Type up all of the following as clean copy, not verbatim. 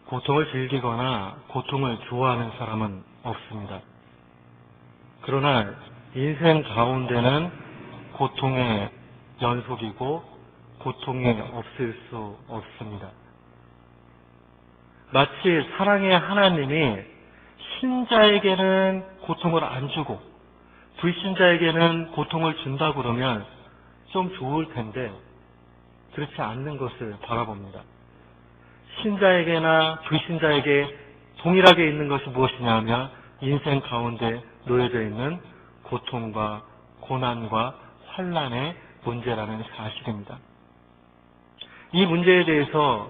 고통을 즐기거나 고통을 좋아하는 사람은 없습니다. 그러나 인생 가운데는 고통의 연속이고 고통이 없을 수 없습니다. 마치 사랑의 하나님이 신자에게는 고통을 안 주고 불신자에게는 고통을 준다 그러면 좀 좋을 텐데 그렇지 않는 것을 바라봅니다. 신자에게나 불신자에게 동일하게 있는 것이 무엇이냐면 인생 가운데 놓여져 있는 고통과 고난과 환난의 문제라는 사실입니다. 이 문제에 대해서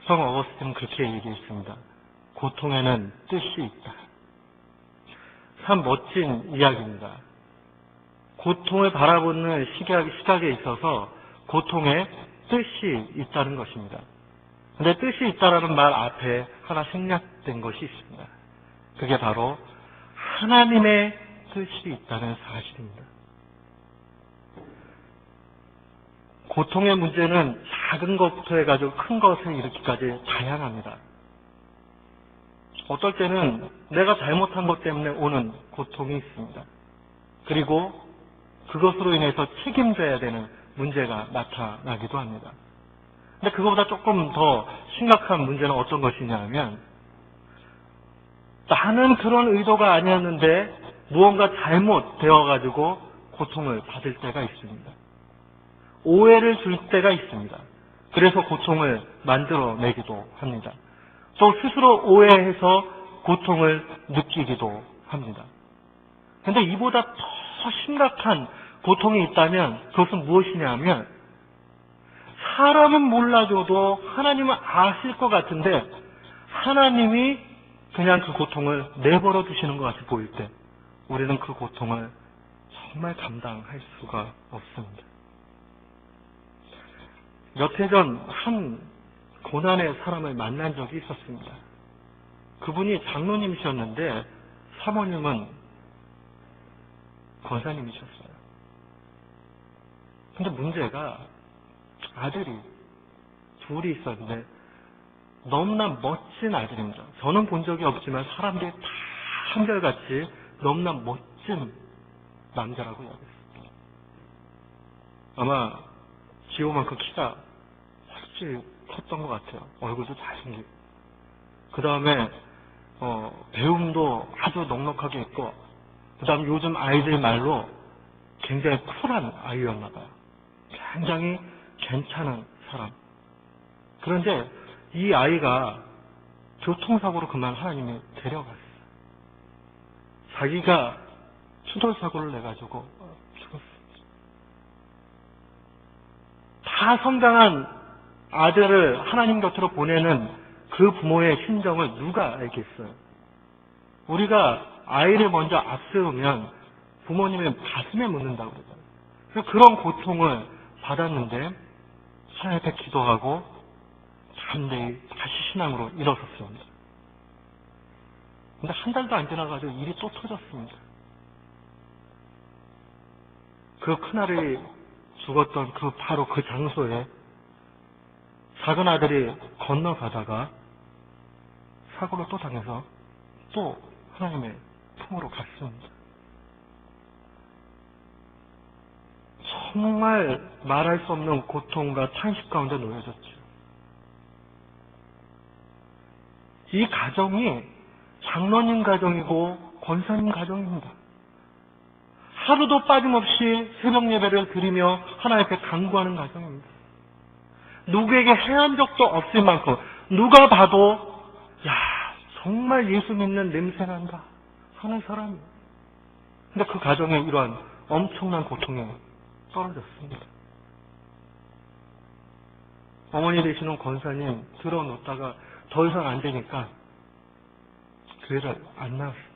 성 어거스틴은 그렇게 얘기했습니다. 고통에는 뜻이 있다. 참 멋진 이야기입니다. 고통을 바라보는 시각에 있어서 고통에 뜻이 있다는 것입니다. 근데 뜻이 있다라는 말 앞에 하나 생략된 것이 있습니다. 그게 바로 하나님의 뜻이 있다는 사실입니다. 고통의 문제는 작은 것부터 해가지고 큰 것을 일으키기까지 다양합니다. 어떨 때는 내가 잘못한 것 때문에 오는 고통이 있습니다. 그리고 그것으로 인해서 책임져야 되는 문제가 나타나기도 합니다. 근데 그거보다 조금 더 심각한 문제는 어떤 것이냐면 나는 그런 의도가 아니었는데 무언가 잘못되어가지고 고통을 받을 때가 있습니다. 오해를 줄 때가 있습니다. 그래서 고통을 만들어내기도 합니다. 또 스스로 오해해서 고통을 느끼기도 합니다. 그런데 이보다 더 심각한 고통이 있다면 그것은 무엇이냐면 사람은 몰라줘도 하나님은 아실 것 같은데 하나님이 그냥 그 고통을 내버려 두시는 것 같이 보일 때 우리는 그 고통을 정말 감당할 수가 없습니다. 몇 해 전 한 고난의 사람을 만난 적이 있었습니다. 그분이 장로님이셨는데 사모님은 권사님이셨어요. 근데 문제가 아들이 둘이 있었는데 너무나 멋진 아들입니다. 저는 본 적이 없지만 사람들이 다 한결같이 너무나 멋진 남자라고 이야기했습니다. 아마 지호만큼 키가 확실히 컸던 것 같아요. 얼굴도 잘생기고. 그 다음에 배움도 아주 넉넉하게 있고 그 다음 요즘 아이들 말로 굉장히 쿨한 아이였나 봐요. 굉장히 괜찮은 사람. 그런데 이 아이가 교통사고로 그만 하나님이 데려갔어요. 자기가 추돌사고를 내가지고 죽었습니다. 다 성장한 아들을 하나님 곁으로 보내는 그 부모의 심정을 누가 알겠어요? 우리가 아이를 먼저 앞세우면 부모님의 가슴에 묻는다고 그러잖아요. 그런 고통을 받았는데 하나님 앞에 기도하고 담대히 다시 신앙으로 일어섰습니다. 근데 한 달도 안 지나가지고 일이 또 터졌습니다. 그 큰아들이 죽었던 바로 그 장소에 작은 아들이 건너가다가 사고를 또 당해서 또 하나님의 품으로 갔습니다. 정말 말할 수 없는 고통과 탄식 가운데 놓여졌죠. 이 가정이 장로님 가정이고 권사님 가정입니다. 하루도 빠짐없이 새벽 예배를 드리며 하나님 앞에 간구하는 가정입니다. 누구에게 해한 적도 없을 만큼 누가 봐도 야 정말 예수 믿는 냄새 난다 하는 사람이에요. 근데 그 가정에 이러한 엄청난 고통에 떨어졌습니다. 어머니 되시는 권사님 들어놓다가 더 이상 안 되니까 교회를 안 나왔습니다.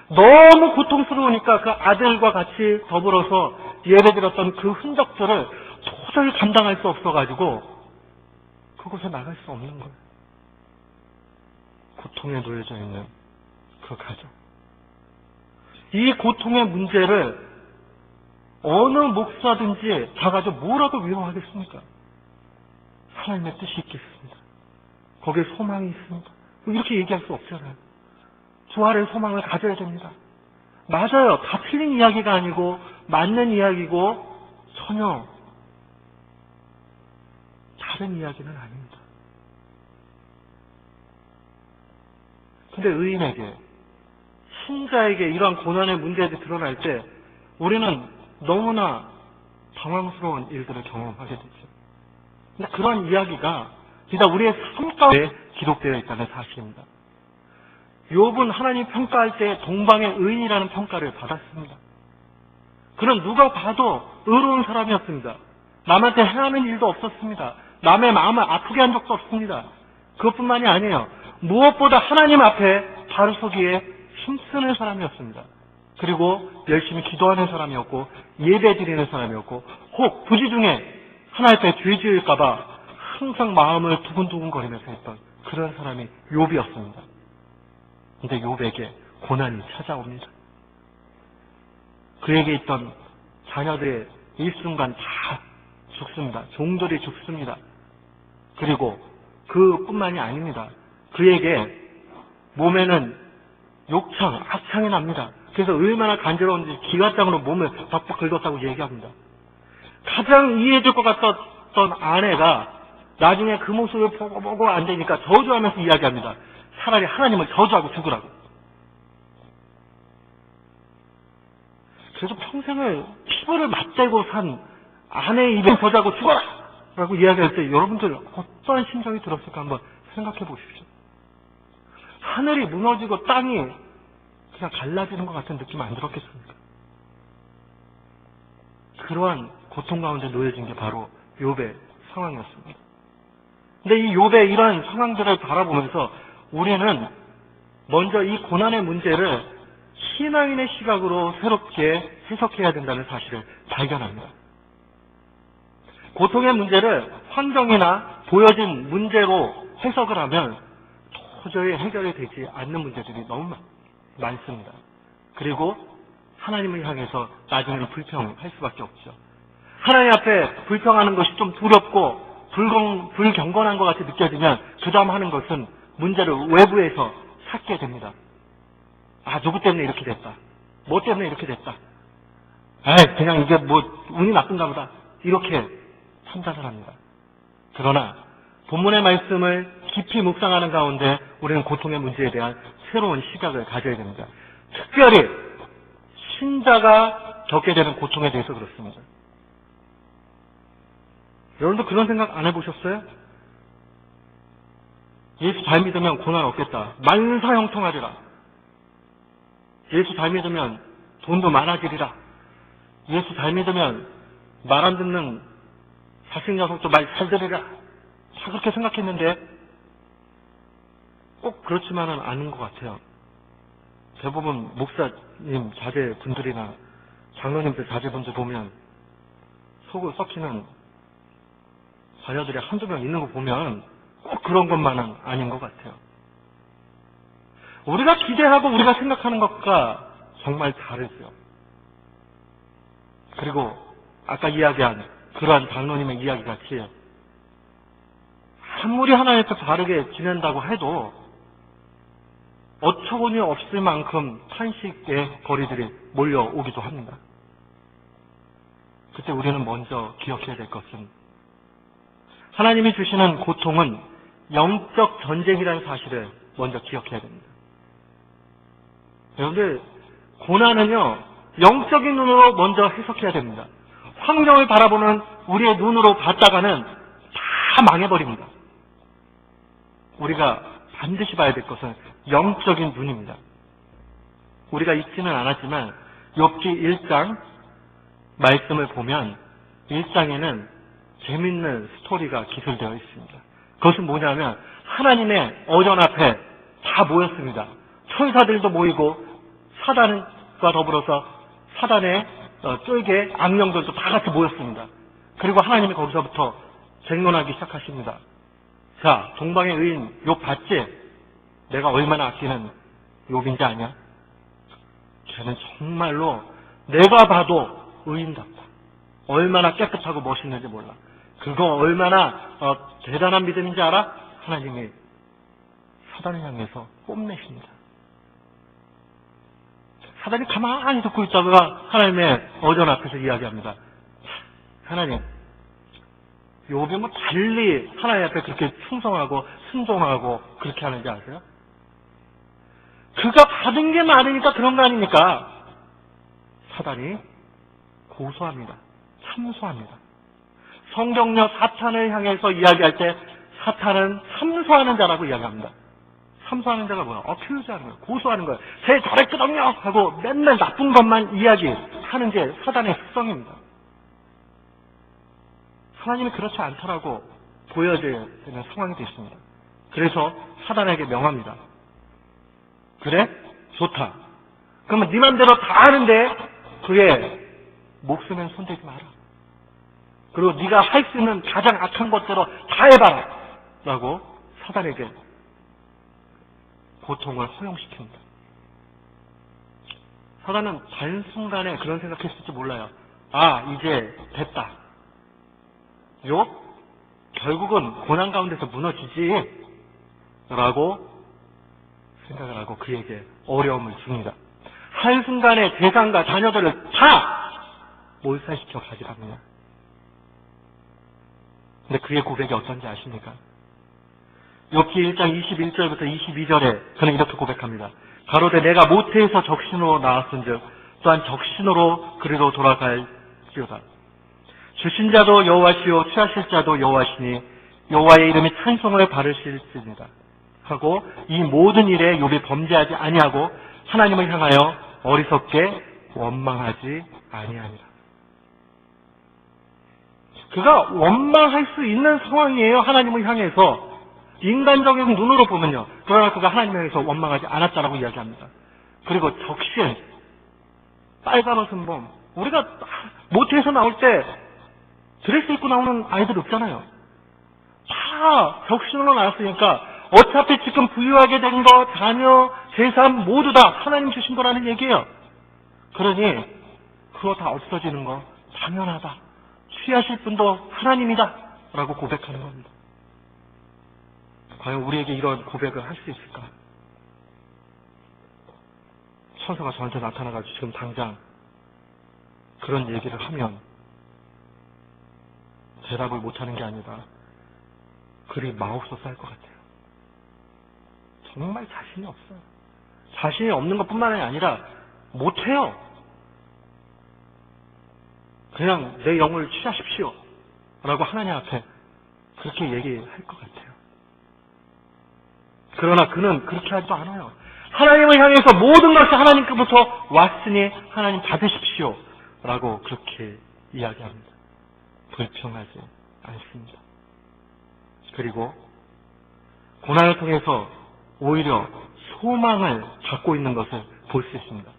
너무 고통스러우니까 그 아들과 같이 더불어서 예배드렸던 그 흔적들을 도저히 감당할 수 없어가지고 그곳에 나갈 수 없는 거예요. 고통에 놓여져 있는 그 가정. 이 고통의 문제를 어느 목사든지 가가지고 뭐라도 위로하겠습니까? 하나님의 뜻이 있겠습니다. 거기에 소망이 있습니다. 이렇게 얘기할 수 없잖아요. 부활의 소망을 가져야 됩니다. 맞아요. 다 틀린 이야기가 아니고 맞는 이야기고 전혀 다른 이야기는 아닙니다. 근데 의인에게, 신자에게 이러한 고난의 문제들이 드러날 때 우리는 너무나 당황스러운 일들을 경험하게 되죠. 근데 그런 이야기가 진짜 우리의 삶 가운데 기록되어 있다는 사실입니다. 욥은 하나님 평가할 때 동방의 의인이라는 평가를 받았습니다. 그는 누가 봐도 의로운 사람이었습니다. 남한테 해하는 일도 없었습니다. 남의 마음을 아프게 한 적도 없습니다. 그것뿐만이 아니에요. 무엇보다 하나님 앞에 바로 서기에 힘쓰는 사람이었습니다. 그리고 열심히 기도하는 사람이었고 예배 드리는 사람이었고 혹 부지 중에 하나님 앞에 죄 지을까 봐 항상 마음을 두근두근거리면서 했던 그런 사람이 욥이었습니다. 근데 욥에게 고난이 찾아옵니다. 그에게 있던 자녀들의 일순간 다 죽습니다. 종들이 죽습니다. 그리고 그뿐만이 아닙니다. 그에게 몸에는 욕창, 악창이 납니다. 그래서 얼마나 간지러운지 기관장으로 몸을 박박 긁었다고 얘기합니다. 가장 이해해줄 것 같았던 아내가 나중에 그 모습을 보고 안 되니까 저주하면서 이야기합니다. 차라리 하나님을 저주하고 죽으라고. 그래서 평생을 피부를 맞대고 산 아내의 입에 저주하고 죽어라! 라고 이야기할 때 여러분들 어떤 심정이 들었을까 한번 생각해 보십시오. 하늘이 무너지고 땅이 그냥 갈라지는 것 같은 느낌 안 들었겠습니까? 그러한 고통 가운데 놓여진 게 바로 욥의 상황이었습니다. 근데 이 욥의 이러한 상황들을 바라보면서 우리는 먼저 이 고난의 문제를 신앙인의 시각으로 새롭게 해석해야 된다는 사실을 발견합니다. 고통의 문제를 환경이나 보여진 문제로 해석을 하면 도저히 해결이 되지 않는 문제들이 너무 많습니다. 그리고 하나님을 향해서 나중에는 불평할 수밖에 없죠. 하나님 앞에 불평하는 것이 좀 두렵고 불경건한 것 같이 느껴지면 그 다음 하는 것은 문제를 외부에서 찾게 됩니다. 아, 누구 때문에 이렇게 됐다. 뭐 때문에 이렇게 됐다. 에이, 그냥 이게 뭐 운이 나쁜가 보다. 이렇게 판단을 합니다. 그러나 본문의 말씀을 깊이 묵상하는 가운데 우리는 고통의 문제에 대한 새로운 시각을 가져야 됩니다. 특별히 신자가 겪게 되는 고통에 대해서 그렇습니다. 여러분도 그런 생각 안 해보셨어요? 예수 잘 믿으면 고난 없겠다. 만사형통하리라. 예수 잘 믿으면 돈도 많아지리라. 예수 잘 믿으면 말 안 듣는 자식 녀석도 말 잘 들으리라. 다 그렇게 생각했는데 꼭 그렇지만은 않은 것 같아요. 대부분 목사님 자제분들이나 장로님들 자제분들 보면 속을 썩히는 자녀들이 한두 명 있는 거 보면 꼭 그런 것만은 아닌 것 같아요. 우리가 기대하고 우리가 생각하는 것과 정말 다르죠. 그리고 아까 이야기한 그러한 장로님의 이야기 같이 아무리 하나님께 바르게 지낸다고 해도 어처구니 없을 만큼 탄식의 거리들이 몰려오기도 합니다. 그때 우리는 먼저 기억해야 될 것은 하나님이 주시는 고통은 영적 전쟁이라는 사실을 먼저 기억해야 됩니다. 여러분들, 고난은요, 영적인 눈으로 먼저 해석해야 됩니다. 환경을 바라보는 우리의 눈으로 봤다가는 다 망해버립니다. 우리가 반드시 봐야 될 것은 영적인 눈입니다. 우리가 읽지는 않았지만 욥기 1장 말씀을 보면 1장에는 재밌는 스토리가 기술되어 있습니다. 그것은 뭐냐면 하나님의 어전 앞에 다 모였습니다. 천사들도 모이고 사단과 더불어서 사단의 쫄개 악령들도 다 같이 모였습니다. 그리고 하나님이 거기서부터 쟁론하기 시작하십니다. 자, 동방의 의인 욥 봤지? 내가 얼마나 아끼는 욥인지 아냐? 걔는 정말로 내가 봐도 의인답다. 얼마나 깨끗하고 멋있는지 몰라. 그거 얼마나 대단한 믿음인지 알아? 하나님이 사단을 향해서 뽐내십니다. 사단이 가만히 듣고 있다가 하나님의 어전 앞에서 이야기합니다. 하나님, 욥이 뭐 달리 하나님 앞에 그렇게 충성하고 순종하고 그렇게 하는지 아세요? 그가 받은 게 많으니까 그런 거 아닙니까? 사단이 고소합니다. 참소합니다. 성경력 사탄을 향해서 이야기할 때 사탄은 참소하는 자라고 이야기합니다. 참소하는 자가 뭐야? 어큐즈하는 거예요. 고소하는 거예요. 제 저래 끄덕여! 하고 맨날 나쁜 것만 이야기하는 게 사단의 특성입니다. 하나님이 그렇지 않다라고 보여져야 되는 상황이 됐습니다. 그래서 사단에게 명합니다. 그래? 좋다. 그러면 네 맘대로 다 하는데 그의 목숨엔 손대지 마라. 그리고 네가 할 수 있는 가장 악한 것대로 다 해봐라. 라고 사단에게 고통을 허용시킵니다. 사단은 단순간에 그런 생각했을지 몰라요. 아, 이제 됐다. 욥? 결국은 고난 가운데서 무너지지. 라고 생각을 하고 그에게 어려움을 줍니다. 한순간에 재산과 자녀들을 다 몰살시켜 가져갑니다. 근데 그의 고백이 어떤지 아십니까? 욥기 1장 21절부터 22절에 그는 이렇게 고백합니다. 가로되 내가 모태에서 적신으로 나왔은즉 또한 적신으로 그리로 돌아갈지어다. 주신 자도 여호와시요 취하실 자도 여호와시니 여호와의 이름이 찬송을 받으실지니라 하고 이 모든 일에 욥이 범죄하지 아니하고 하나님을 향하여 어리석게 원망하지 아니하니라. 그가 원망할 수 있는 상황이에요. 하나님을 향해서. 인간적인 눈으로 보면요. 그러나 그가 하나님을 향해서 원망하지 않았다라고 이야기합니다. 그리고 적신, 빨간 옷은 봄. 우리가 모태에서 나올 때 드레스 입고 나오는 아이들 없잖아요. 다 적신으로 나왔으니까 어차피 지금 부유하게 된 거, 자녀, 재산 모두 다 하나님 주신 거라는 얘기예요. 그러니 그거 다 없어지는 거 당연하다. 취하실 분도 하나님이다. 라고 고백하는 겁니다. 과연 우리에게 이런 고백을 할 수 있을까? 천사가 저한테 나타나가지고 지금 당장 그런 얘기를 하면 대답을 못하는 게 아니라 그리 마옵소서 할 것 같아요. 정말 자신이 없어요. 자신이 없는 것뿐만 아니라 못해요. 그냥 내 영을 취하십시오. 라고 하나님 앞에 그렇게 얘기할 것 같아요. 그러나 그는 그렇게 하지도 않아요. 하나님을 향해서 모든 것이 하나님께부터 왔으니 하나님 받으십시오. 라고 그렇게 이야기합니다. 불평하지 않습니다. 그리고 고난을 통해서 오히려 소망을 갖고 있는 것을 볼 수 있습니다.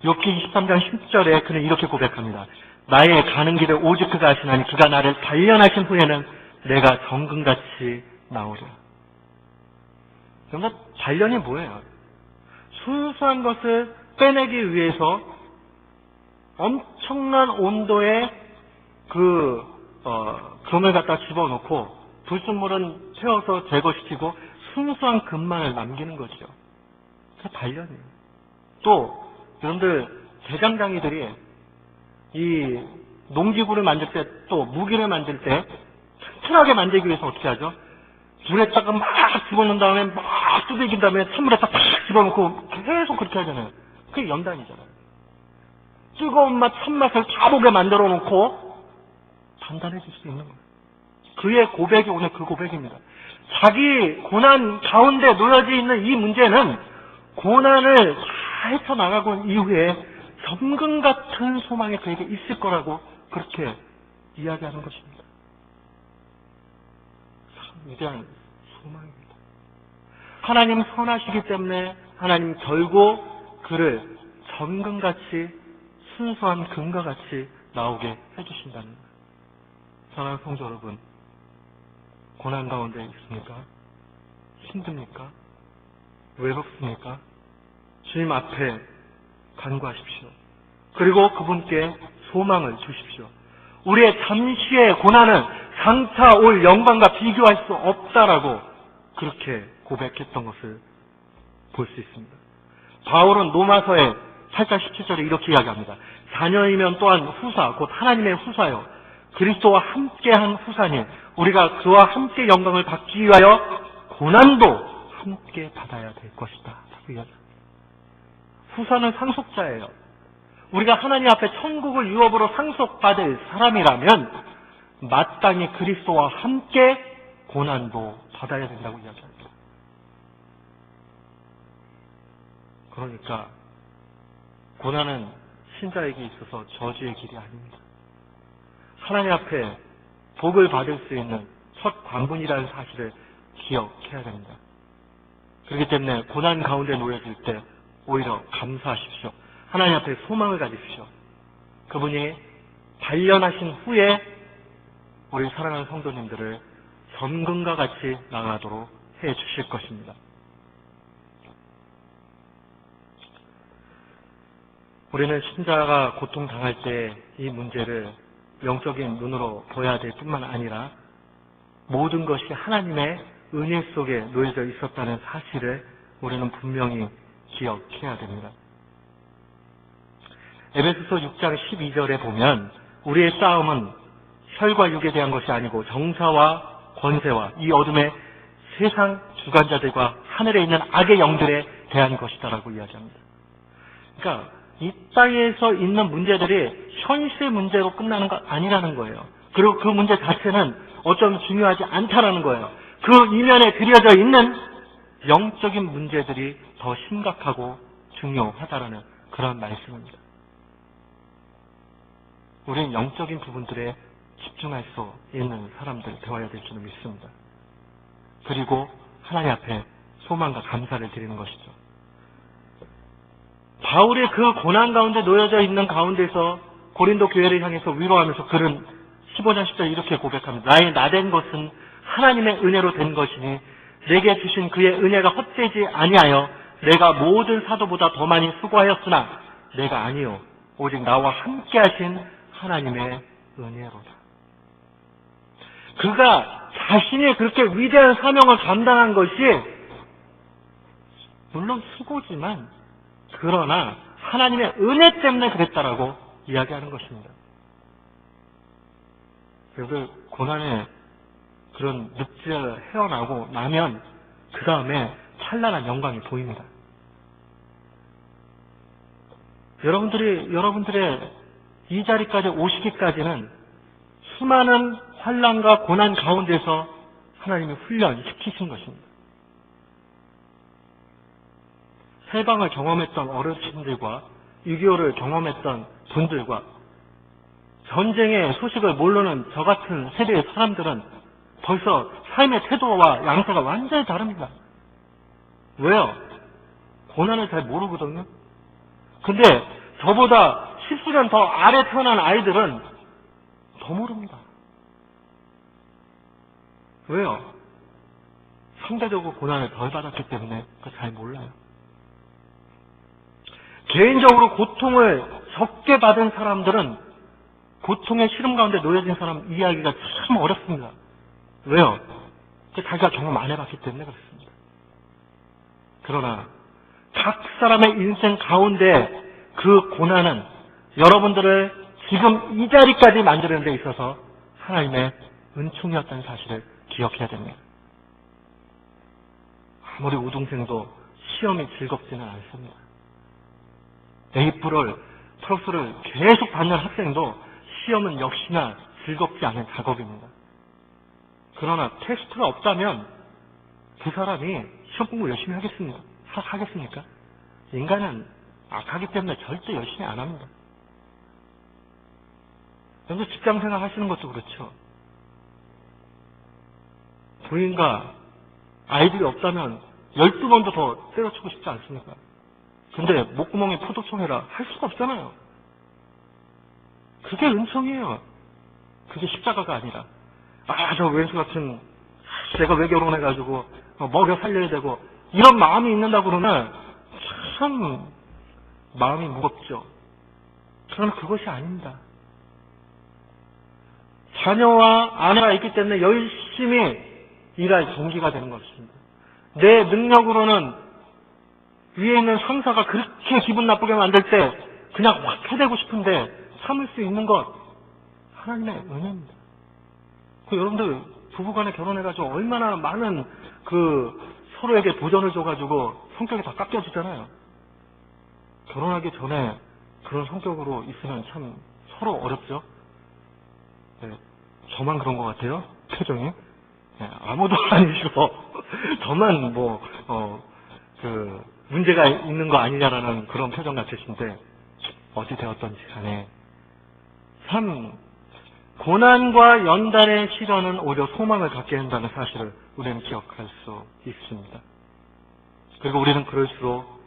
욥기 23장 10절에 그는 이렇게 고백합니다. 나의 가는 길을 오직 그가 아시나니 그가 나를 단련하신 후에는 내가 정금같이 나오리라. 그러니까 단련이 뭐예요? 순수한 것을 빼내기 위해서 엄청난 온도의 금을 갖다 집어넣고 불순물은 태워서 제거시키고 순수한 금만을 남기는 거죠. 그게 단련이에요. 또 여러분들 대장장이들이 이 농기구를 만들 때 또 무기를 만들 때 튼튼하게 만들기 위해서 어떻게 하죠? 물에다가 막 집어넣은 다음에 막 두들긴 다음에 찬물에다 탁 집어넣고 계속 그렇게 하잖아요. 그게 연단이잖아요. 뜨거운 맛, 찬맛을 다 보게 만들어 놓고 단단해질 수 있는 거예요. 그의 고백이 오늘 그 고백입니다. 자기 고난 가운데 놓여져 있는 이 문제는 고난을 다 헤쳐나가고 이후에 점금 같은 소망이 그에게 있을 거라고 그렇게 이야기하는 것입니다. 참 위대한 소망입니다. 하나님 선하시기 때문에 하나님 결국 그를 점금같이 순수한 금과 같이 나오게 해주신다는 거예요. 사랑하는 성도 여러분, 고난 가운데 있습니까? 힘듭니까? 외롭습니까? 주님 앞에 간구하십시오. 그리고 그분께 소망을 주십시오. 우리의 잠시의 고난은 장차 올 영광과 비교할 수 없다라고 그렇게 고백했던 것을 볼 수 있습니다. 바울은 로마서에 8장 17절에 이렇게 이야기합니다. 자녀이면 또한 후사, 곧 하나님의 후사요, 그리스도와 함께한 후사니 우리가 그와 함께 영광을 받기 위하여 고난도 함께 받아야 될 것이다 라고 이야기합니다. 후사는 상속자예요. 우리가 하나님 앞에 천국을 유업으로 상속받을 사람이라면 마땅히 그리스도와 함께 고난도 받아야 된다고 이야기합니다. 그러니까 고난은 신자에게 있어서 저주의 길이 아닙니다. 하나님 앞에 복을 받을 수 있는 첫 관문이라는 사실을 기억해야 됩니다. 그렇기 때문에 고난 가운데 놓여질 때 오히려 감사하십시오. 하나님 앞에 소망을 가지십시오. 그분이 단련하신 후에 우리 사랑하는 성도님들을 전근과 같이 나가도록 해 주실 것입니다. 우리는 신자가 고통당할 때 이 문제를 영적인 눈으로 보아야 될 뿐만 아니라 모든 것이 하나님의 은혜 속에 놓여져 있었다는 사실을 우리는 분명히 기억해야 됩니다. 에베소서 6장 12절에 보면 우리의 싸움은 혈과 육에 대한 것이 아니고 정사와 권세와 이 어둠의 세상 주관자들과 하늘에 있는 악의 영들에 대한 것이다라고 이야기합니다. 그러니까 이 땅에서 있는 문제들이 현실의 문제로 끝나는 것 아니라는 거예요. 그리고 그 문제 자체는 어쩌면 중요하지 않다라는 거예요. 그 이면에 들여져 있는 영적인 문제들이 더 심각하고 중요하다라는 그런 말씀입니다. 우리는 영적인 부분들에 집중할 수 있는 사람들 되어야 될 줄 믿습니다. 그리고 하나님 앞에 소망과 감사를 드리는 것이죠. 바울의 그 고난 가운데 놓여져 있는 가운데서 고린도 교회를 향해서 위로하면서 그는 15장 10절 이렇게 고백합니다. 나의 나된 것은 하나님의 은혜로 된 것이니 내게 주신 그의 은혜가 헛되지 아니하여 내가 모든 사도보다 더 많이 수고하였으나 내가 아니요 오직 나와 함께 하신 하나님의 은혜로다. 그가 자신이 그렇게 위대한 사명을 감당한 것이 물론 수고지만 그러나 하나님의 은혜 때문에 그랬다라고 이야기하는 것입니다. 그래서 고난의 그런 늪지를 헤어나고 나면 그 다음에 찬란한 영광이 보입니다. 여러분들의 이 자리까지 오시기까지는 수많은 환난과 고난 가운데서 하나님이 훈련시키신 것입니다. 해방을 경험했던 어르신들과 6.25를 경험했던 분들과 전쟁의 소식을 모르는 저 같은 세대의 사람들은 벌써 삶의 태도와 양태가 완전히 다릅니다. 왜요? 고난을 잘 모르거든요. 근데 저보다 10수년 더 아래 태어난 아이들은 더 모릅니다. 왜요? 상대적으로 고난을 덜 받았기 때문에 잘 몰라요. 개인적으로 고통을 적게 받은 사람들은 고통의 시름 가운데 놓여진 사람 이해하기가 참 어렵습니다. 왜요? 자기가 경험 안 해봤기 때문에 그렇습니다. 그러나 각 사람의 인생 가운데 그 고난은 여러분들을 지금 이 자리까지 만드는 데 있어서 하나님의 은총이었다는 사실을 기억해야 됩니다. 아무리 우등생도 시험이 즐겁지는 않습니다. 프로스를 계속 받는 학생도 시험은 역시나 즐겁지 않은 작업입니다. 그러나 테스트가 없다면 그 사람이 시험 공부 열심히 하겠습니까? 인간은 악하기 때문에 절대 열심히 안 합니다. 여러분 직장생활 하시는 것도 그렇죠. 부인과 아이들이 없다면 12번도 더 때려치고 싶지 않습니까? 근데 목구멍에 포도청 해라 할 수가 없잖아요. 그게 은총이에요. 그게 십자가가 아니라 저 왼수 같은 내가 왜 결혼해가지고 먹여 살려야 되고 이런 마음이 있는다고 그러면 참 마음이 무겁죠. 그러나 그것이 아닙니다. 자녀와 아내가 있기 때문에 열심히 일할 동기가 되는 것입니다. 내 능력으로는 위에 있는 상사가 그렇게 기분 나쁘게 만들 때 그냥 확 해대고 싶은데 참을 수 있는 것 하나님의 은혜입니다. 여러분들 부부간에 결혼해가지고 얼마나 많은 서로에게 도전을 줘가지고 성격이 다 깎여지잖아요. 결혼하기 전에 그런 성격으로 있으면 참 서로 어렵죠. 네, 저만 그런 것 같아요. 표정이. 네, 아무도 아니시고 저만 문제가 있는 거 아니냐라는 그런 표정 같으신데 어찌 되었던지 간에 참 고난과 연단의 시련은 오히려 소망을 갖게 한다는 사실을 우리는 기억할 수 있습니다. 그리고 우리는 그럴수록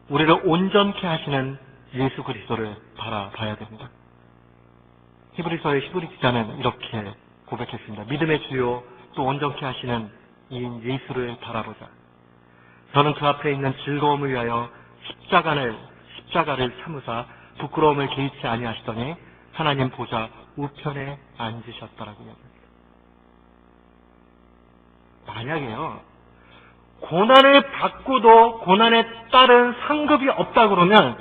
우리를 온전케 하시는 예수 그리스도를 바라봐야 됩니다. 히브리서의 히브리 기자는 이렇게 고백했습니다. 믿음의 주요 또 온전케 하시는 이인 예수를 바라보자. 저는 그 앞에 있는 즐거움을 위하여 십자가를 참으사 부끄러움을 개의치 아니하시더니 하나님 보좌 우편에 앉으셨다라고 이야기합니다. 만약에요, 고난을 받고도 고난에 따른 상급이 없다 그러면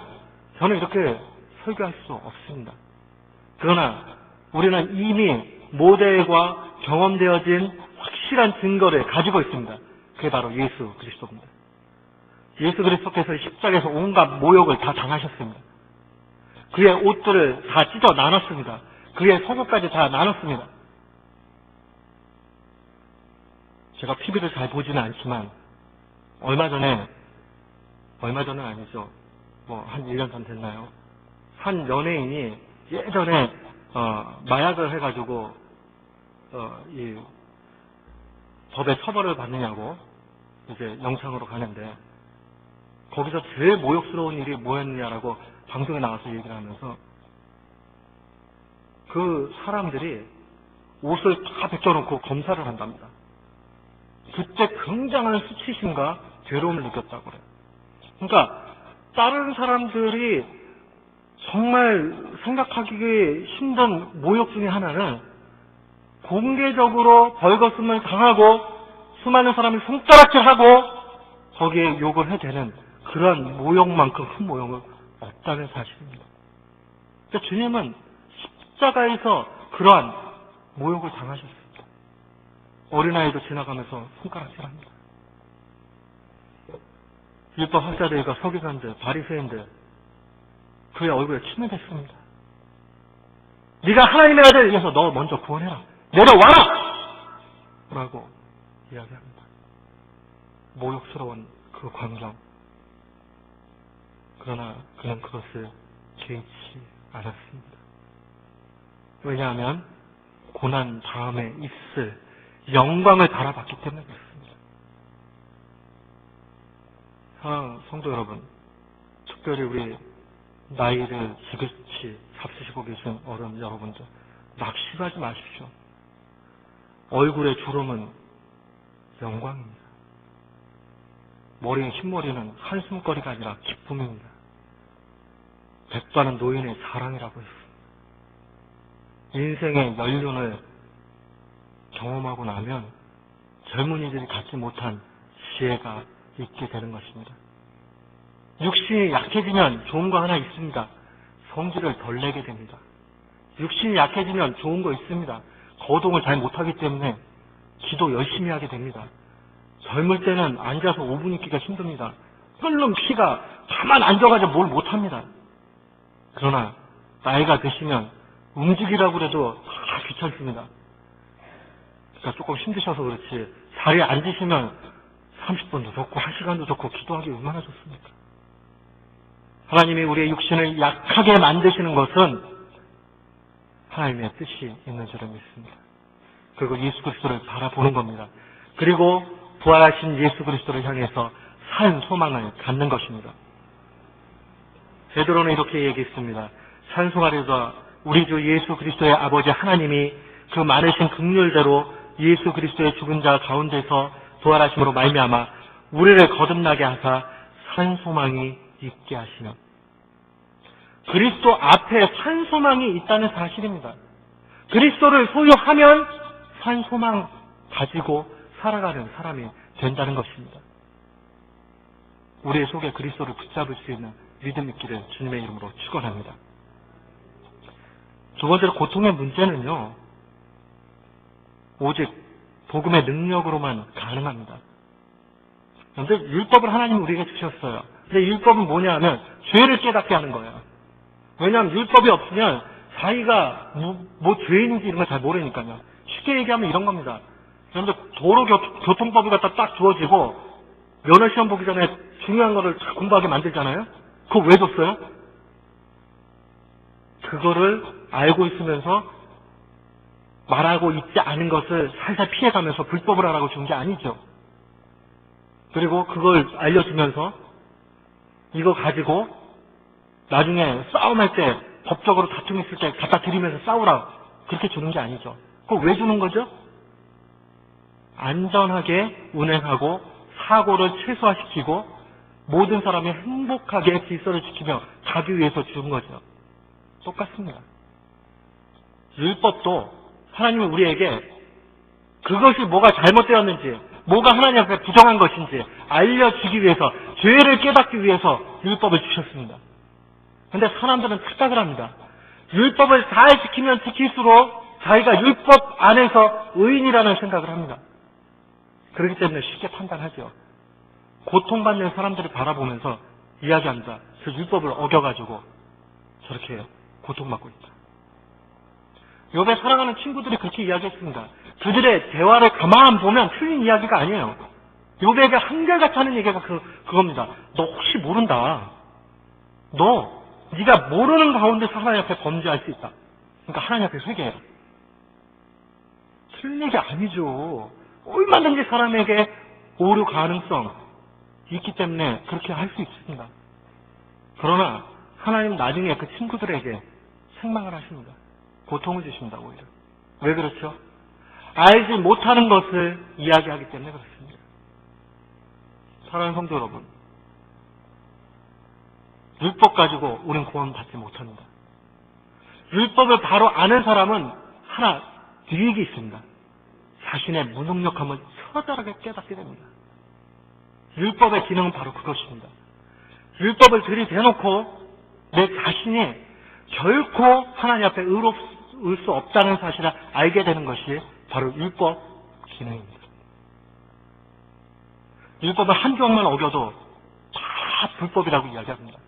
저는 이렇게 설교할 수 없습니다. 그러나 우리는 이미 모델과 경험되어진 확실한 증거를 가지고 있습니다. 그게 바로 예수 그리스도입니다. 예수 그리스도께서 십자가에서 온갖 모욕을 다 당하셨습니다. 그의 옷들을 다 찢어 나눴습니다. 그의 속옷까지 다 나눴습니다. 제가 TV를 잘 보지는 않지만 얼마 전에 아니죠. 한 1년 전 됐나요? 한 연예인이 예전에 마약을 해가지고 이 법의 처벌을 받느냐고 이제 영창으로 가는데 거기서 제일 모욕스러운 일이 뭐였느냐라고 방송에 나가서 얘기를 하면서 그 사람들이 옷을 다 벗겨놓고 검사를 한답니다. 그때 굉장한 수치심과 괴로움을 느꼈다고 그래요. 그러니까 다른 사람들이 정말 생각하기 힘든 모욕 중에 하나는 공개적으로 벌거벗음을 당하고 수많은 사람이 손가락질하고 거기에 욕을 해대는 그런 모욕만큼 큰 모욕은 없다는 사실입니다. 그러니까 주님은 십자가에서 그러한 모욕을 당하셨습니다. 어린아이도 지나가면서 손가락질합니다. 율법 학자들과 서기관들, 바리새인들 그의 얼굴에 침을 뱉습니다. 네가 하나님의 아들을 위해서 너 먼저 구원해라. 내려와라! 라고 이야기합니다. 모욕스러운 그 광경. 그러나 그는 그것을 개의치 않았습니다. 왜냐하면 고난 다음에 있을 영광을 바라봤기 때문에 그렇습니다. 사랑하는 성도 여러분, 특별히 우리 나이를 지긋이 잡수시고 계신 어른 여러분들, 낙심하지 마십시오. 얼굴의 주름은 영광입니다. 머리의 흰머리는 한숨거리가 아니라 기쁨입니다. 백발은 노인의 자랑이라고 했습니다. 인생의 연륜을 경험하고 나면 젊은이들이 갖지 못한 지혜가 있게 되는 것입니다. 육신이 약해지면 좋은 거 하나 있습니다. 성질을 덜 내게 됩니다. 육신이 약해지면 좋은 거 있습니다. 거동을 잘 못하기 때문에 기도 열심히 하게 됩니다. 젊을 때는 앉아서 5분 있기가 힘듭니다. 끓는 피가 가만 앉아가지고 뭘 못합니다. 그러나 나이가 드시면 움직이라고 해도 다 귀찮습니다. 그러니까 조금 힘드셔서 그렇지 자리에 앉으시면 30분도 좋고 1시간도 좋고 기도하기 얼마나 좋습니까? 하나님이 우리의 육신을 약하게 만드시는 것은 하나님의 뜻이 있는 줄을 믿습니다. 그리고 예수 그리스도를 바라보는 겁니다. 그리고 부활하신 예수 그리스도를 향해서 산 소망을 갖는 것입니다. 베드로는 이렇게 얘기했습니다. 찬송하리로다 우리 주 예수 그리스도의 아버지 하나님이 그 많으신 긍휼대로 예수 그리스도의 죽은 자 가운데서 부활하심으로 말미암아 우리를 거듭나게 하사 산 소망이 있게 하시며 그리스도 앞에 산 소망이 있다는 사실입니다. 그리스도를 소유하면 산 소망 가지고 살아가는 사람이 된다는 것입니다. 우리의 속에 그리스도를 붙잡을 수 있는 믿음 있기를 주님의 이름으로 축원합니다. 두 번째로 고통의 문제는요, 오직 복음의 능력으로만 가능합니다. 그런데 율법을 하나님 우리에게 주셨어요. 근데 율법은 뭐냐 하면 죄를 깨닫게 하는 거예요. 왜냐하면 율법이 없으면 자기가 뭐 죄인인지 이런 걸 잘 모르니까요. 쉽게 얘기하면 이런 겁니다. 그런데 도로 교통법이 갖다 딱 주어지고 면허 시험 보기 전에 중요한 거를 공부하게 만들잖아요. 그거 왜 줬어요? 그거를 알고 있으면서 말하고 있지 않은 것을 살살 피해가면서 불법을 하라고 준 게 아니죠. 그리고 그걸 알려주면서 이거 가지고 나중에 싸움할 때 법적으로 다툼이 있을 때 갖다 드리면서 싸우라 그렇게 주는 게 아니죠. 그거 왜 주는 거죠? 안전하게 운행하고 사고를 최소화시키고 모든 사람이 행복하게 질서를 지키며 가기 위해서 준 거죠. 똑같습니다. 율법도 하나님은 우리에게 그것이 뭐가 잘못되었는지, 뭐가 하나님 앞에 부정한 것인지 알려주기 위해서, 죄를 깨닫기 위해서 율법을 주셨습니다. 그런데 사람들은 착각을 합니다. 율법을 잘 지키면 지킬수록 자기가 율법 안에서 의인이라는 생각을 합니다. 그렇기 때문에 쉽게 판단하죠. 고통받는 사람들을 바라보면서 이야기합니다. 그 율법을 어겨가지고 저렇게 고통받고 있다. 욥의 사랑하는 친구들이 그렇게 이야기했습니다. 그들의 대화를 가만 보면 틀린 이야기가 아니에요. 욥에게 한결같이 하는 얘기가 그겁니다. 너 혹시 모른다. 네가 모르는 가운데서 하나님 앞에 범죄할 수 있다. 그러니까 하나님 앞에 회개해라. 틀린 얘기 아니죠. 얼마든지 사람에게 오류 가능성 있기 때문에 그렇게 할 수 있습니다. 그러나 하나님 나중에 그 친구들에게 책망을 하십니다. 고통을 주십니다. 오히려. 왜 그렇죠? 알지 못하는 것을 이야기하기 때문에 그렇습니다. 사랑하는 성도 여러분, 율법 가지고 우린 구원받지 못합니다. 율법을 바로 아는 사람은 하나 유익이 있습니다. 자신의 무능력함을 처절하게 깨닫게 됩니다. 율법의 기능은 바로 그것입니다. 율법을 들이대놓고 내 자신이 결코 하나님 앞에 의로울 수 없다는 사실을 알게 되는 것이 바로 율법 기능입니다. 율법을 한 조항만 어겨도 다 불법이라고 이야기합니다.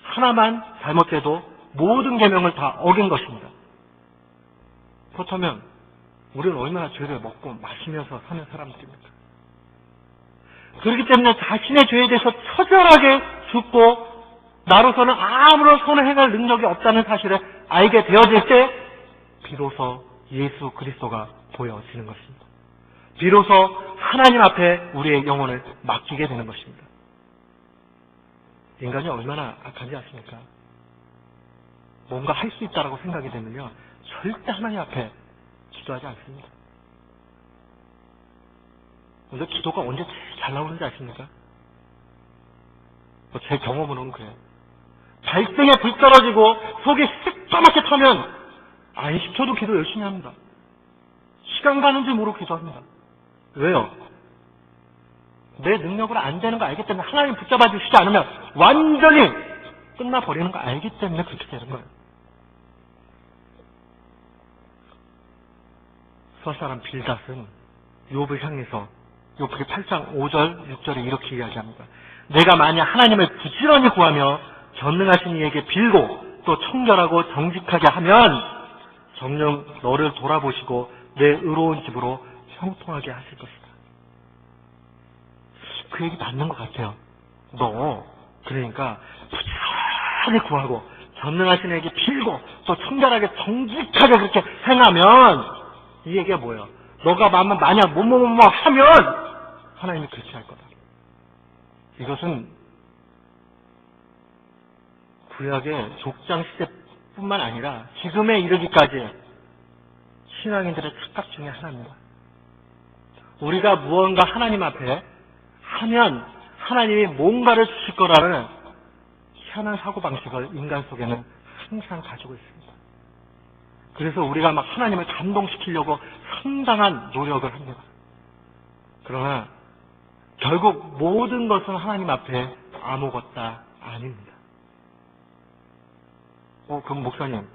하나만 잘못돼도 모든 계명을 다 어긴 것입니다. 그렇다면 우리는 얼마나 죄를 먹고 마시면서 사는 사람들입니까? 그렇기 때문에 자신의 죄에 대해서 처절하게 죽고 나로서는 아무런 선을 행할 능력이 없다는 사실을 알게 되어질 때 비로소 예수 그리스도가 보여지는 것입니다. 비로소 하나님 앞에 우리의 영혼을 맡기게 되는 것입니다. 인간이 얼마나 악한지 아십니까? 뭔가 할 수 있다라고 생각이 되면요, 절대 하나님 앞에 기도하지 않습니다. 근데 기도가 언제 제일 잘 나오는지 아십니까? 제 경험으로는 그래요. 발등에 불 떨어지고 속이 새까맣게 타면 안 시켜도 기도 열심히 합니다. 시간 가는 줄 모르고 기도합니다. 왜요? 내 능력으로 안 되는 거 알기 때문에, 하나님 붙잡아 주시지 않으면 완전히 끝나버리는 거 알기 때문에 그렇게 되는 거예요. 서사람 빌닷은 욥을 향해서 욥기 8장 5절 6절에 이렇게 이야기합니다. 내가 만약 하나님을 부지런히 구하며 전능하신 이에게 빌고 또 청결하고 정직하게 하면 정녕 너를 돌아보시고 내 의로운 집으로 형통하게 하실 것이다. 그 얘기 맞는 것 같아요. 그러니까 부지런히 구하고 전능하신 이에게 빌고 또 청결하게 정직하게 그렇게 행하면, 이 얘기가 뭐예요? 너가 만약 뭐뭐뭐 하면 하나님이 그렇게 할 거다. 이것은 구약의 족장 시대뿐만 아니라 지금에 이르기까지 신앙인들의 착각 중에 하나입니다. 우리가 무언가 하나님 앞에 하면 하나님이 뭔가를 주실 거라는 희한한 사고방식을 인간 속에는 항상 가지고 있습니다. 그래서 우리가 막 하나님을 감동시키려고 상당한 노력을 합니다. 그러나 결국 모든 것은 하나님 앞에 아무것도 아닙니다. 그럼 목사님,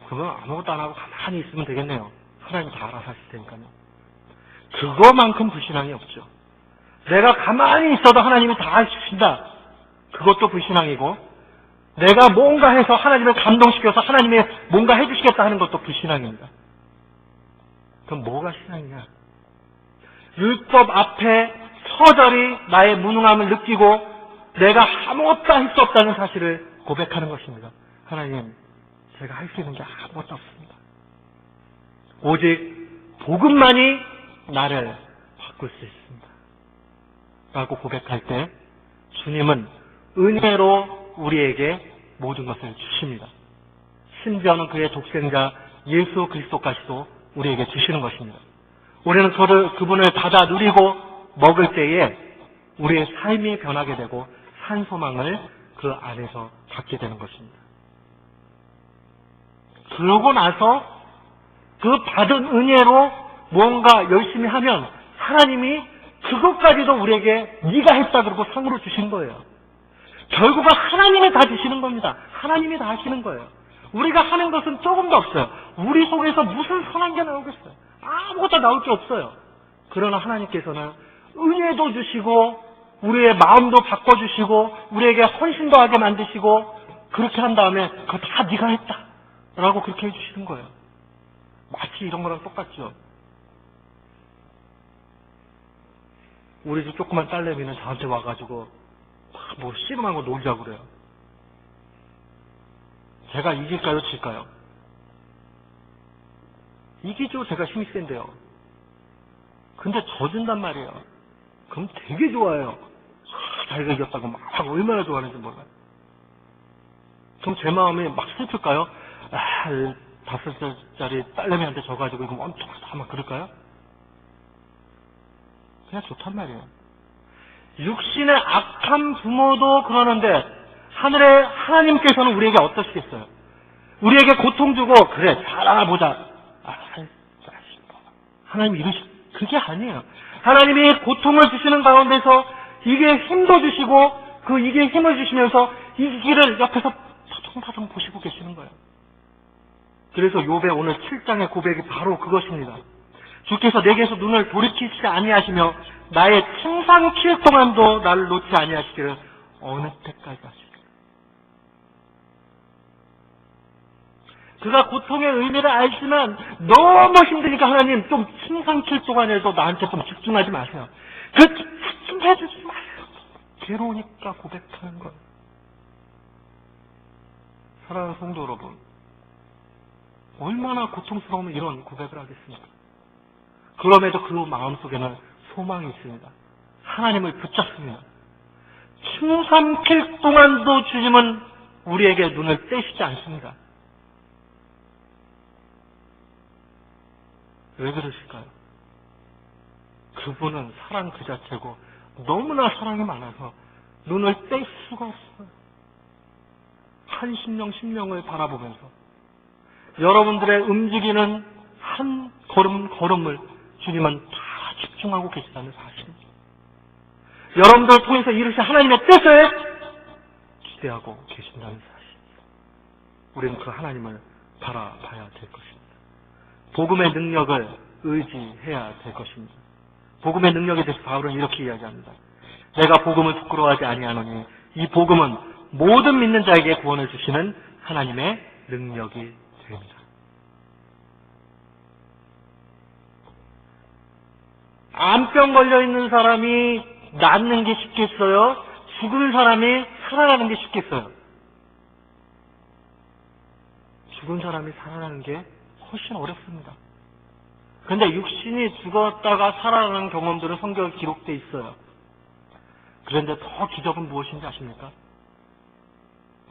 그러면 아무것도 안 하고 가만히 있으면 되겠네요. 하나님 다 알아서 하실 테니까요. 그거만큼 불신앙이 없죠. 내가 가만히 있어도 하나님이 다 해주신다. 그것도 불신앙이고, 내가 뭔가 해서 하나님을 감동시켜서 하나님이 뭔가 해주시겠다 하는 것도 불신앙입니다. 그럼 뭐가 신앙이냐? 율법 앞에 처절히 나의 무능함을 느끼고 내가 아무것도 할 수 없다는 사실을 고백하는 것입니다. 하나님, 제가 할 수 있는 게 아무것도 없습니다. 오직 복음만이 나를 바꿀 수 있습니다. 라고 고백할 때 주님은 은혜로 우리에게 모든 것을 주십니다. 심지어는 그의 독생자 예수 그리스도까지도 우리에게 주시는 것입니다. 우리는 그분을 받아 누리고 먹을 때에 우리의 삶이 변하게 되고 산 소망을 그 안에서 갖게 되는 것입니다. 그러고 나서 그 받은 은혜로 뭔가 열심히 하면 하나님이 그것까지도 우리에게 네가 했다 그러고 상으로 주신 거예요. 결국은 하나님이 다 주시는 겁니다. 하나님이 다 하시는 거예요. 우리가 하는 것은 조금도 없어요. 우리 속에서 무슨 선한 게 나오겠어요? 아무것도 나올 게 없어요. 그러나 하나님께서는 은혜도 주시고 우리의 마음도 바꿔주시고 우리에게 헌신도 하게 만드시고 그렇게 한 다음에 그거 다 네가 했다 라고 그렇게 해주시는 거예요. 마치 이런 거랑 똑같죠. 우리 집 조그만 딸내미는 저한테 와가지고 뭐 씨름하고 놀자고 그래요. 제가 이길까요, 질까요? 이기죠. 제가 힘이 센데요. 근데 져준단 말이에요. 그럼 되게 좋아해요. 자기가 이겼다고 막 얼마나 좋아하는지 몰라요. 그럼 제 마음이 막 슬플까요? 5살짜리 딸내미한테 져가지고 이거 엄청 막 그럴까요? 그냥 좋단 말이에요. 육신의 악한 부모도 그러는데 하늘의 하나님께서는 우리에게 어떠시겠어요? 우리에게 고통 주고 그래 잘 알아보자. 하나님 그게 아니에요. 하나님이 고통을 주시는 가운데서 이게 힘도 주시고 이게 힘을 주시면서 이 길을 옆에서 파동파동 보시고 계시는 거예요. 그래서 욥의 오늘 7장의 고백이 바로 그것입니다. 주께서 내게서 눈을 돌이키시지 아니하시며 나의 침상킬 동안도 나를 놓지 아니하시기를 어느 때까지 하시리까. 그가 고통의 의미를 알지만 너무 힘드니까 하나님 좀 침상킬 동안에도 나한테 좀 집중하지 마세요. 집중해주지 마세요. 괴로우니까 고백하는 거예요. 사랑하는 성도 여러분, 얼마나 고통스러우면 이런 고백을 하겠습니까? 그럼에도 그 마음속에는 소망이 있습니다. 하나님을 붙잡습니다. 춤 삼킬 동안도 주님은 우리에게 눈을 떼시지 않습니다. 왜 그러실까요? 그분은 사랑 그 자체고 너무나 사랑이 많아서 눈을 뗄 수가 없어요. 한 심령을 바라보면서 여러분들의 움직이는 한 걸음을 주님은 다 집중하고 계시다는 사실입니다. 여러분들을 통해서 이루신 하나님의 뜻을 기대하고 계신다는 사실입니다. 우리는 그 하나님을 바라봐야 될 것입니다. 복음의 능력을 의지해야 될 것입니다. 복음의 능력에 대해서 바울은 이렇게 이야기합니다. 내가 복음을 부끄러워하지 아니하노니 이 복음은 모든 믿는 자에게 구원을 주시는 하나님의 능력이 됩니다. 암병 걸려있는 사람이 낫는 게 쉽겠어요? 죽은 사람이 살아나는 게 쉽겠어요? 죽은 사람이 살아나는 게 훨씬 어렵습니다. 그런데 육신이 죽었다가 살아나는 경험들은 성경에 기록되어 있어요. 그런데 더 기적은 무엇인지 아십니까?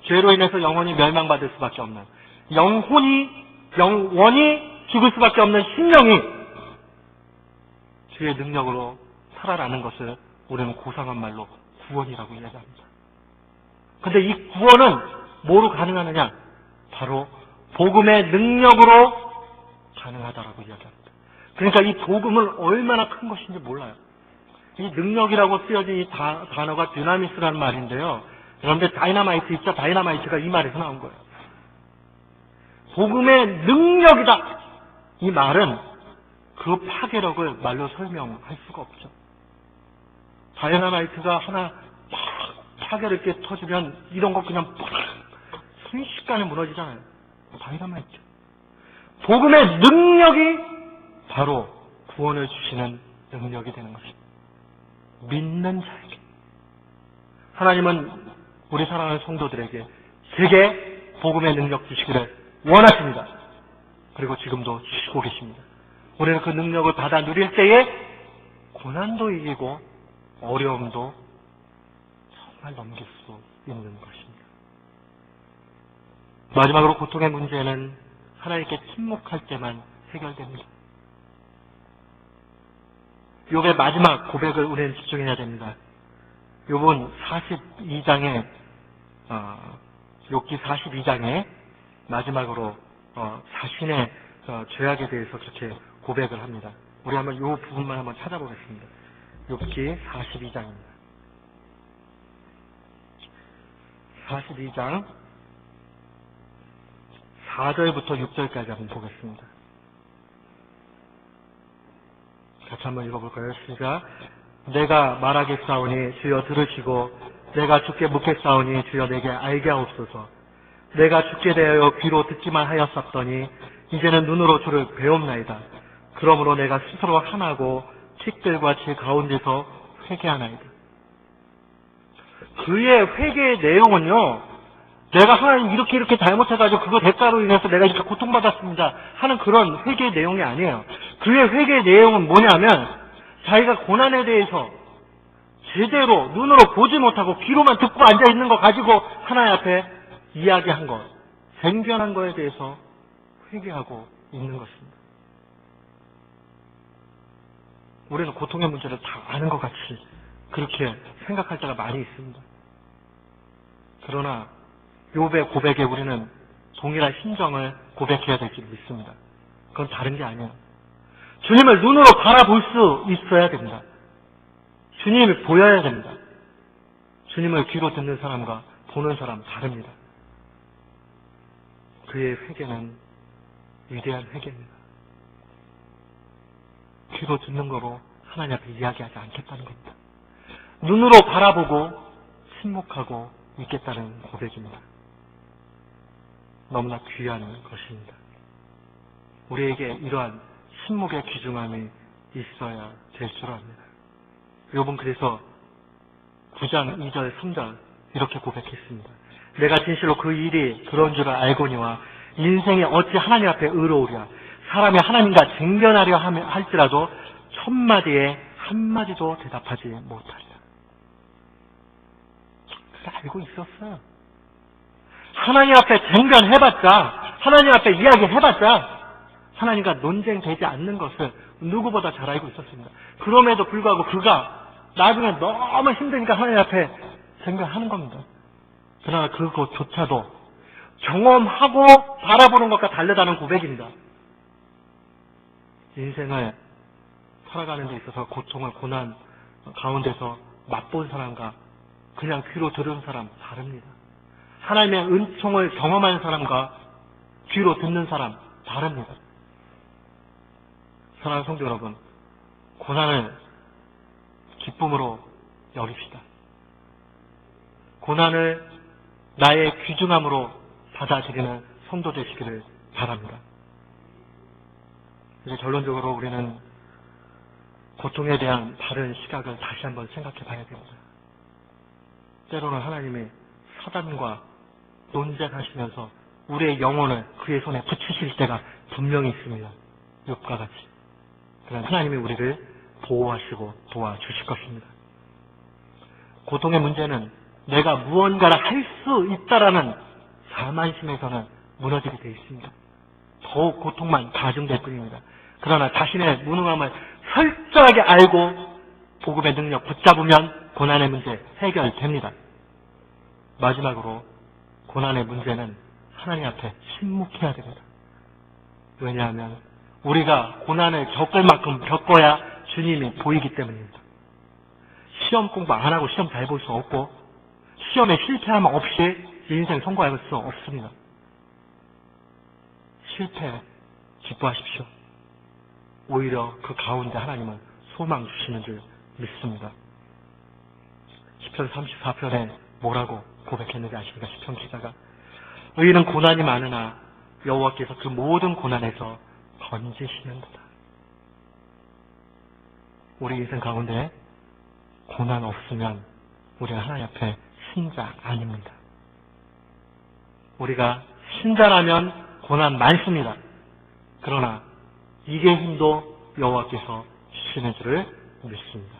죄로 인해서 영혼이 멸망받을 수밖에 없는, 영원히 죽을 수밖에 없는 심령이 주의 능력으로 살아나는 것을 우리는 고상한 말로 구원이라고 이야기합니다. 그런데 이 구원은 뭐로 가능하느냐? 바로 복음의 능력으로 가능하다라고 이야기합니다. 그러니까 이 복음은 얼마나 큰 것인지 몰라요. 이 능력이라고 쓰여진 이 단어가 dynamit라는 말인데요. 그런데 다이너마이트 있죠? 다이너마이트가 이 말에서 나온 거예요. 복음의 능력이다. 이 말은 그 파괴력을 말로 설명할 수가 없죠. 다이너마이트가 하나 막 파괴력 있게 터지면 이런 거 그냥 순식간에 무너지잖아요. 다이너마이트. 복음의 능력이 바로 구원을 주시는 능력이 되는 것입니다. 믿는 자에게. 하나님은 우리 사랑하는 성도들에게 세계 복음의 능력 주시기를 원하십니다. 그리고 지금도 주시고 계십니다. 우리는 그 능력을 받아 누릴 때에 고난도 이기고 어려움도 정말 넘길 수 있는 것입니다. 마지막으로 고통의 문제는 하나님께 침묵할 때만 해결됩니다. 욥의 마지막 고백을 우리는 집중해야 됩니다. 욥은 42장에 욥기 42장에 마지막으로 자신의 죄악에 대해서 그렇게 고백을 합니다. 우리 한번 이 부분만 한번 찾아보겠습니다. 욥기 42장입니다. 42장 4절부터 6절까지 한번 보겠습니다. 같이 한번 읽어볼까요? 시작. 내가 말하겠사오니 주여 들으시고 내가 주께 묻겠사오니 주여 내게 알게 하옵소서. 내가 주께 대하여 귀로 듣기만 하였었더니 이제는 눈으로 주를 배움나이다. 그러므로 내가 스스로 하나고 틱들과 제 가운데서 회개하나이다. 그의 회개의 내용은요, 내가 하나님 이렇게 잘못해가지고 그거 대가로 인해서 내가 이렇게 고통받았습니다 하는 그런 회개의 내용이 아니에요. 그의 회개의 내용은 뭐냐면 자기가 고난에 대해서 제대로 눈으로 보지 못하고 귀로만 듣고 앉아있는 거 가지고 하나님 앞에 이야기한 것, 쟁변한 거에 대해서 회개하고 있는 것입니다. 우리는 고통의 문제를 다 아는 것 같이 그렇게 생각할 때가 많이 있습니다. 그러나 욥의 고백에 우리는 동일한 심정을 고백해야 될 줄 믿습니다. 그건 다른 게 아니에요. 주님을 눈으로 바라볼 수 있어야 됩니다. 주님을 보여야 됩니다. 주님을 귀로 듣는 사람과 보는 사람 다릅니다. 그의 회개는 위대한 회개입니다. 귀로 듣는 거로 하나님 앞에 이야기하지 않겠다는 겁니다. 눈으로 바라보고 침묵하고 있겠다는 고백입니다. 너무나 귀한 것입니다. 우리에게 이러한 침묵의 귀중함이 있어야 될 줄 압니다. 욥은 그래서 9장 2절 3절 이렇게 고백했습니다. 내가 진실로 그 일이 그런 줄을 알거니와 인생이 어찌 하나님 앞에 의로우랴. 사람이 하나님과 쟁변하려 할지라도 천마디에 한마디도 대답하지 못하리라. 그걸 알고 있었어요. 하나님 앞에 쟁변해봤자, 하나님 앞에 이야기해봤자 하나님과 논쟁되지 않는 것을 누구보다 잘 알고 있었습니다. 그럼에도 불구하고 그가 나중에 너무 힘드니까 하나님 앞에 쟁변하는 겁니다. 그러나 그것조차도 경험하고 바라보는 것과 다르다는 고백입니다. 인생을 살아가는 데 있어서 고통을 고난 가운데서 맛본 사람과 그냥 귀로 들은 사람 다릅니다. 하나님의 은총을 경험한 사람과 귀로 듣는 사람 다릅니다. 사랑하는 성도 여러분, 고난을 기쁨으로 여깁시다. 고난을 나의 귀중함으로 받아들이는 성도 되시기를 바랍니다. 이제 결론적으로 우리는 고통에 대한 바른 시각을 다시 한번 생각해 봐야 됩니다. 때로는 하나님이 사단과 논쟁하시면서 우리의 영혼을 그의 손에 붙이실 때가 분명히 있습니다. 욥과 같이. 그러나 하나님이 우리를 보호하시고 도와주실 것입니다. 고통의 문제는 내가 무언가를 할 수 있다라는 자만심에서는 무너지게 되어 있습니다. 더욱 고통만 가중될 뿐입니다. 그러나 자신의 무능함을 철저하게 알고 복음의 능력 붙잡으면 고난의 문제 해결됩니다. 마지막으로 고난의 문제는 하나님 앞에 침묵해야 됩니다. 왜냐하면 우리가 고난을 겪을 만큼 겪어야 주님이 보이기 때문입니다. 시험 공부 안 하고 시험 잘 볼 수 없고 시험에 실패하면 없이 인생 성공할 수 없습니다. 실패 기뻐하십시오. 오히려 그 가운데 하나님은 소망 주시는 줄 믿습니다. 시편 34편에 뭐라고 고백했는지 아십니까? 시편 기자가 의인은 고난이 많으나 여호와께서 그 모든 고난에서 건지시는도다. 우리 인생 가운데 고난 없으면 우리가 하나님 앞에 신자 아닙니다. 우리가 신자라면 고난 많습니다. 그러나 이게 힘도 여호와께서 주시는 줄을 믿습니다.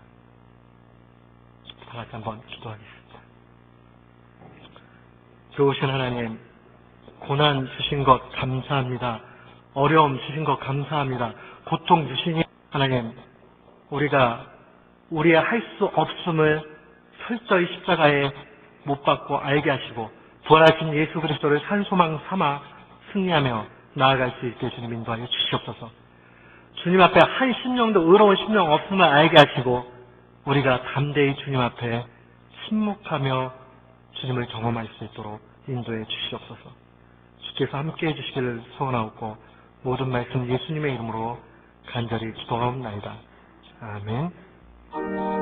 다 같이 한번 기도하겠습니다. 좋으신 하나님, 고난 주신 것 감사합니다. 어려움 주신 것 감사합니다. 고통 주시니 하나님, 우리가 우리의 할 수 없음을 철저히 십자가에 못 박고 알게 하시고 부활하신 예수 그리스도를 산소망 삼아 승리하며 나아갈 수 있게 주님 인도하여 주시옵소서. 주님 앞에 한 심령도 의로운 심령 없음을 알게 하시고 우리가 담대히 주님 앞에 침묵하며 주님을 경험할 수 있도록 인도해 주시옵소서. 주께서 함께해 주시기를 소원하옵고 모든 말씀 예수님의 이름으로 간절히 기도하옵나이다. 아멘.